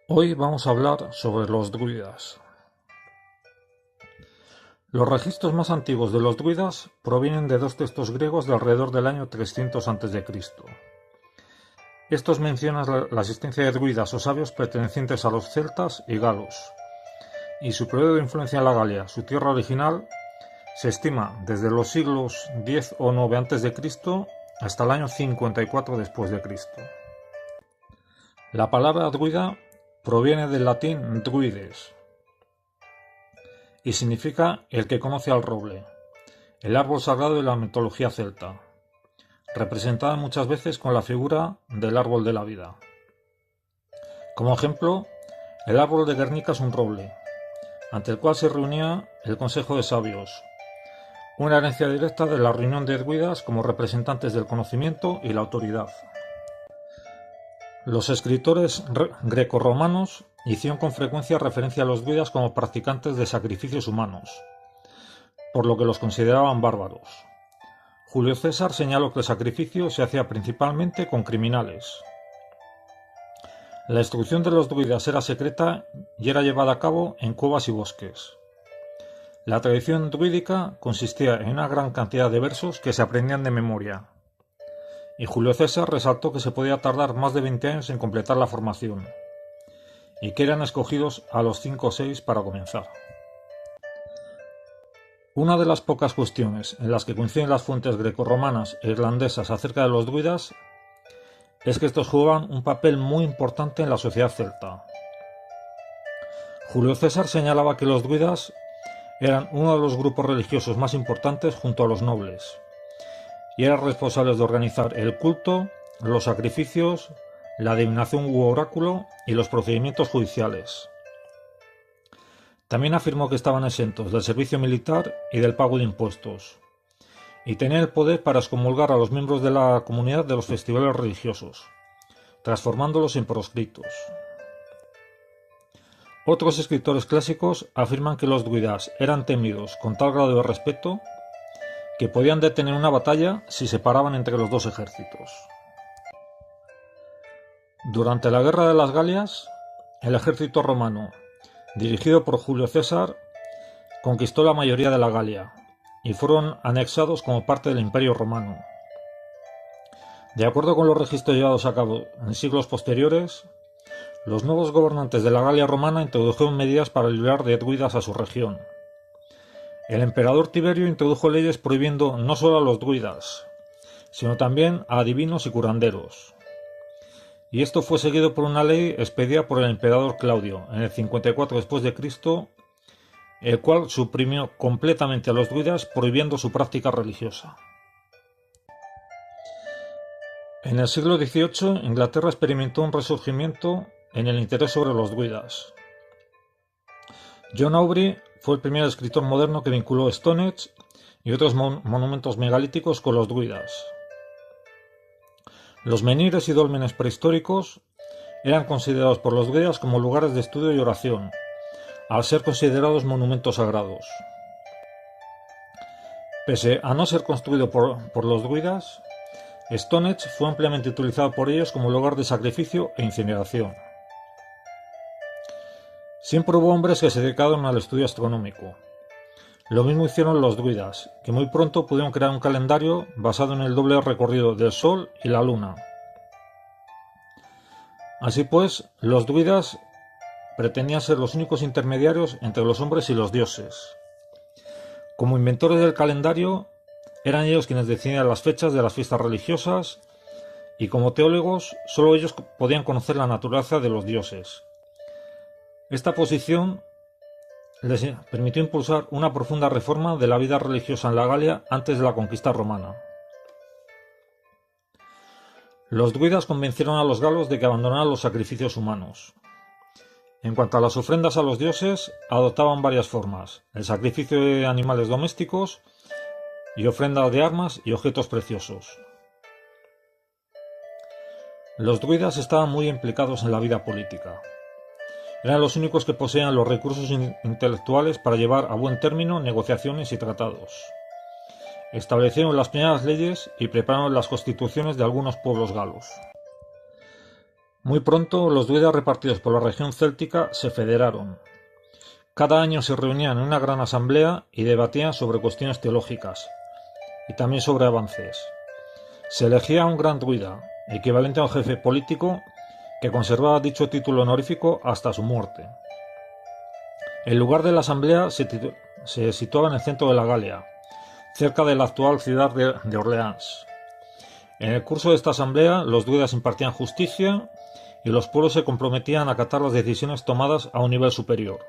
Hoy vamos a hablar sobre los druidas. Los registros más antiguos de los druidas provienen de dos textos griegos de alrededor del año 300 a.C. Estos mencionan la existencia de druidas o sabios pertenecientes a los celtas y galos, y su periodo de influencia en la Galia, su tierra original, se estima desde los siglos X o IX a.C. hasta el año 54 después de Cristo. La palabra druida proviene del latín druides y significa el que conoce al roble, el árbol sagrado de la mitología celta, representada muchas veces con la figura del árbol de la vida. Como ejemplo, el árbol de Guernica es un roble, ante el cual se reunía el Consejo de Sabios, una herencia directa de la reunión de druidas como representantes del conocimiento y la autoridad. Los escritores grecorromanos hicieron con frecuencia referencia a los druidas como practicantes de sacrificios humanos, por lo que los consideraban bárbaros. Julio César señaló que el sacrificio se hacía principalmente con criminales. La instrucción de los druidas era secreta y era llevada a cabo en cuevas y bosques. La tradición druídica consistía en una gran cantidad de versos que se aprendían de memoria, y Julio César resaltó que se podía tardar más de 20 años en completar la formación, y que eran escogidos a los 5 o 6 para comenzar. Una de las pocas cuestiones en las que coinciden las fuentes grecorromanas e irlandesas acerca de los druidas es que estos jugaban un papel muy importante en la sociedad celta. Julio César señalaba que los druidas eran uno de los grupos religiosos más importantes junto a los nobles, y eran responsables de organizar el culto, los sacrificios, la adivinación u oráculo y los procedimientos judiciales. También afirmó que estaban exentos del servicio militar y del pago de impuestos, y tenían el poder para excomulgar a los miembros de la comunidad de los festivales religiosos, transformándolos en proscritos. Otros escritores clásicos afirman que los druidas eran temidos con tal grado de respeto que podían detener una batalla si se paraban entre los dos ejércitos. Durante la Guerra de las Galias, el ejército romano, dirigido por Julio César, conquistó la mayoría de la Galia y fueron anexados como parte del Imperio Romano. De acuerdo con los registros llevados a cabo en siglos posteriores, los nuevos gobernantes de la Galia romana introdujeron medidas para liberar de druidas a su región. El emperador Tiberio introdujo leyes prohibiendo no solo a los druidas, sino también a adivinos y curanderos. Y esto fue seguido por una ley expedida por el emperador Claudio en el 54 después de Cristo, el cual suprimió completamente a los druidas prohibiendo su práctica religiosa. En el siglo XVIII, Inglaterra experimentó un resurgimiento en el interés sobre los druidas. John Aubrey fue el primer escritor moderno que vinculó Stonehenge y otros monumentos megalíticos con los druidas. Los menhires y dólmenes prehistóricos eran considerados por los druidas como lugares de estudio y oración, al ser considerados monumentos sagrados. Pese a no ser construido por los druidas, Stonehenge fue ampliamente utilizado por ellos como lugar de sacrificio e incineración. Siempre hubo hombres que se dedicaron al estudio astronómico. Lo mismo hicieron los druidas, que muy pronto pudieron crear un calendario basado en el doble recorrido del Sol y la Luna. Así pues, los druidas pretendían ser los únicos intermediarios entre los hombres y los dioses. Como inventores del calendario, eran ellos quienes decidían las fechas de las fiestas religiosas, y como teólogos, solo ellos podían conocer la naturaleza de los dioses. Esta posición les permitió impulsar una profunda reforma de la vida religiosa en la Galia antes de la conquista romana. Los druidas convencieron a los galos de que abandonaran los sacrificios humanos. En cuanto a las ofrendas a los dioses, adoptaban varias formas: el sacrificio de animales domésticos y ofrenda de armas y objetos preciosos. Los druidas estaban muy implicados en la vida política. Eran los únicos que poseían los recursos intelectuales para llevar a buen término negociaciones y tratados. Establecieron las primeras leyes y prepararon las constituciones de algunos pueblos galos. Muy pronto los druidas repartidos por la región céltica se federaron. Cada año se reunían en una gran asamblea y debatían sobre cuestiones teológicas y también sobre avances. Se elegía un gran druida, equivalente a un jefe político, que conservaba dicho título honorífico hasta su muerte. El lugar de la asamblea se situaba en el centro de la Galia, cerca de la actual ciudad de Orleans. En el curso de esta asamblea, los druidas impartían justicia y los pueblos se comprometían a acatar las decisiones tomadas a un nivel superior.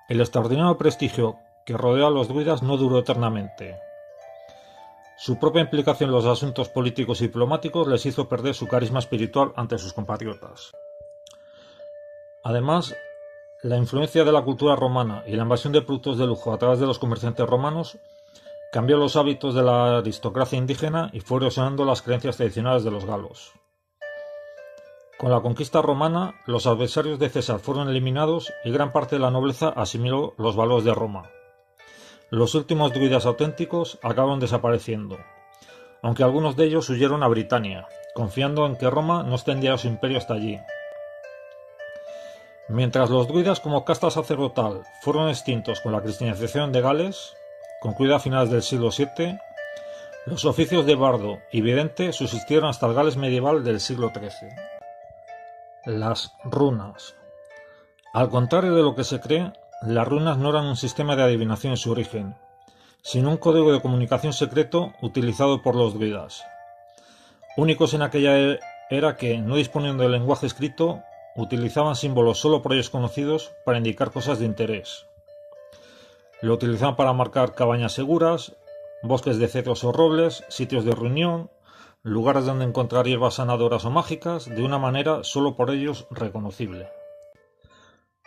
El extraordinario prestigio que rodeó a los druidas no duró eternamente. Su propia implicación en los asuntos políticos y diplomáticos les hizo perder su carisma espiritual ante sus compatriotas. Además, la influencia de la cultura romana y la invasión de productos de lujo a través de los comerciantes romanos cambió los hábitos de la aristocracia indígena y fue erosionando las creencias tradicionales de los galos. Con la conquista romana, los adversarios de César fueron eliminados y gran parte de la nobleza asimiló los valores de Roma. Los últimos druidas auténticos acabaron desapareciendo, aunque algunos de ellos huyeron a Britania, confiando en que Roma no extendiera su imperio hasta allí. Mientras los druidas como casta sacerdotal fueron extintos con la cristianización de Gales, concluida a finales del siglo VII, los oficios de bardo y vidente subsistieron hasta el Gales medieval del siglo XIII. Las runas. Al contrario de lo que se cree, las runas no eran un sistema de adivinación en su origen, sino un código de comunicación secreto utilizado por los druidas, únicos en aquella era que, no disponiendo de lenguaje escrito, utilizaban símbolos solo por ellos conocidos para indicar cosas de interés. Lo utilizaban para marcar cabañas seguras, bosques de cedros o robles, sitios de reunión, lugares donde encontrar hierbas sanadoras o mágicas, de una manera solo por ellos reconocible.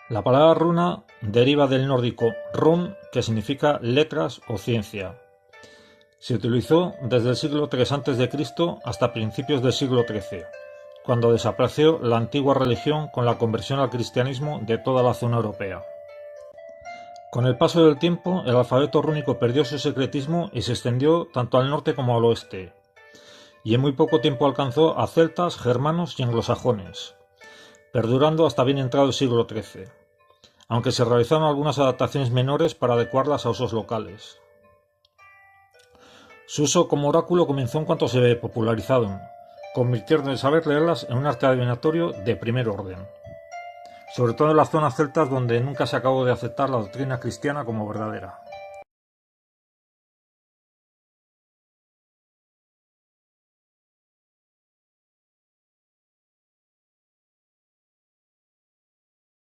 La palabra runa deriva del nórdico run, que significa letras o ciencia. Se utilizó desde el siglo III a.C. hasta principios del siglo XIII, cuando desapareció la antigua religión con la conversión al cristianismo de toda la zona europea. Con el paso del tiempo, el alfabeto rúnico perdió su secretismo y se extendió tanto al norte como al oeste, y en muy poco tiempo alcanzó a celtas, germanos y anglosajones, perdurando hasta bien entrado el siglo XIII, aunque se realizaron algunas adaptaciones menores para adecuarlas a usos locales. Su uso como oráculo comenzó en cuanto se popularizaron, convirtiendo el saber leerlas en un arte adivinatorio de primer orden, sobre todo en las zonas celtas donde nunca se acabó de aceptar la doctrina cristiana como verdadera.